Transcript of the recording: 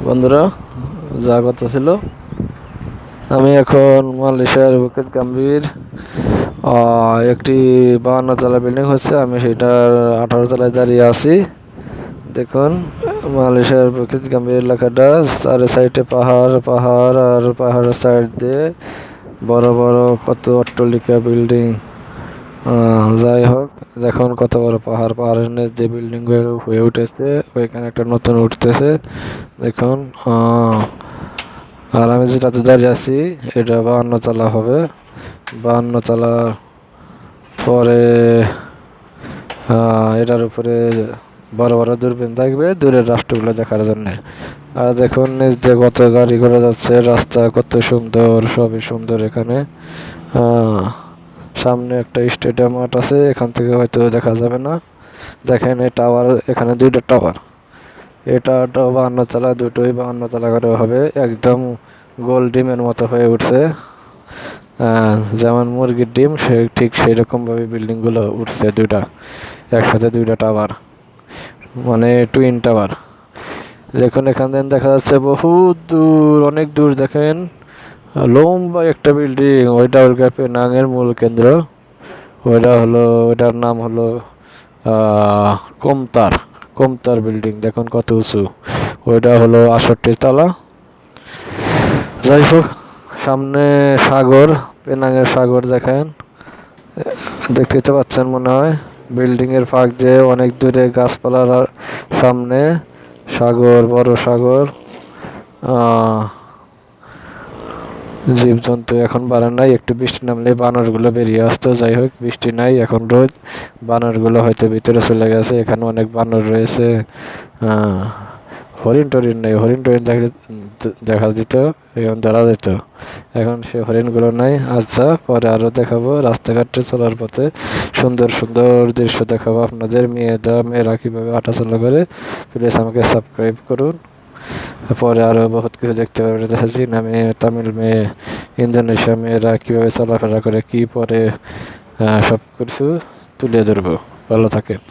বন্ধুরা, যা কথা ছিল, আমি এখন মালয়েশিয়ার বুকেত গাম্বির একটি 52 তলা বিল্ডিং হচ্ছে, আমি সেটার 18 তলায় দাঁড়িয়ে আছি। দেখুন, মালয়েশিয়ার বুকেত গাম্বির এলাকাটা চারি সাইডে পাহাড় পাহাড়, আর পাহাড়ের সাইড দিয়ে বড় বড় কত অট্টালিকা বিল্ডিং। যাই হোক, দেখুন কত বড় পাহাড়, পাহাড়ের নিচ যে বিল্ডিং হয়ে উঠেছে, ওইখানে একটা নতুন উঠতেছে। দেখুন, আর আমি যেটাতে দাঁড়িয়ে আছি এটা 52 তলা হবে। 52 তলার পরে এটার উপরে বড় বড় দূরবীন থাকবে দূরের রাষ্ট্রগুলো দেখার জন্য। আর দেখুন নিচ দিয়ে কত গাড়ি ঘোড়া যাচ্ছে, রাস্তা কত সুন্দর, সবই সুন্দর এখানে। সামনে একটা স্টেডিয়াম মাঠ আছে, এখান থেকে হয়তো দেখা যাবে না। দেখেন এই টাওয়ার, এখানে দুইটা টাওয়ার, এটা 52 তলা, দুটোই 52 তলা করে হবে। একদম গোল ডিমের মতো হয়ে উঠছে, যেমন মুরগির ডিম ঠিক সেই রকম ভাবে বিল্ডিং গুলো উঠছে, দুইটা একসাথে, দুইটা টাওয়ার, মানে টুইন টাওয়ার। দেখুন এখান থেকে দেখা যাচ্ছে বহুত দূর, অনেক দূর। দেখেন লম্বা একটা বিল্ডিং, ওইটা হল পেনাংয়ের মূল কেন্দ্র। ওইটার নাম হলো কোমতার কোমতার বিল্ডিং। দেখুন কত উঁচু, ওইটা হলো 68 তলা। যাই হোক, সামনে সাগর, পেনাংয়ের সাগর দেখেন, দেখতে তো পাচ্ছেন মনে হয়। বিল্ডিং এর ফাঁক দিয়ে অনেক দূরে গাছপালার সামনে সাগর, বড় সাগর। জীবজন্তু এখন বাড়ে নাই, একটু বৃষ্টি নামলে বানরগুলো বেরিয়ে আসতো। যাই হোক, বৃষ্টি নাই, এখন রোদ, বানরগুলো হয়তো ভিতরে চলে গেছে। এখানে অনেক বানর রয়েছে। হরিণ টরিণ নেই, হরিণ টরিণ দেখা দিত, এখন ধরা যেত। এখন সে হরিণগুলো নাই। আচ্ছা, পরে আরো দেখাবো রাস্তাঘাটে চলার পথে সুন্দর সুন্দর দৃশ্য দেখাবো আপনাদের। মেয়েরা কিভাবে হাঁটাচলা করে। প্লিজ আমাকে সাবস্ক্রাইব করুন। পরে আরো বহুত কিছু দেখতে পাবেন। চীনা মেয়ে, তামিল মেয়ে, ইন্দোনেশিয়া মেয়েরা কিভাবে চলাফেরা করে, কি পরে, সব কিছু তুলে ধরবো। ভালো থাকেন।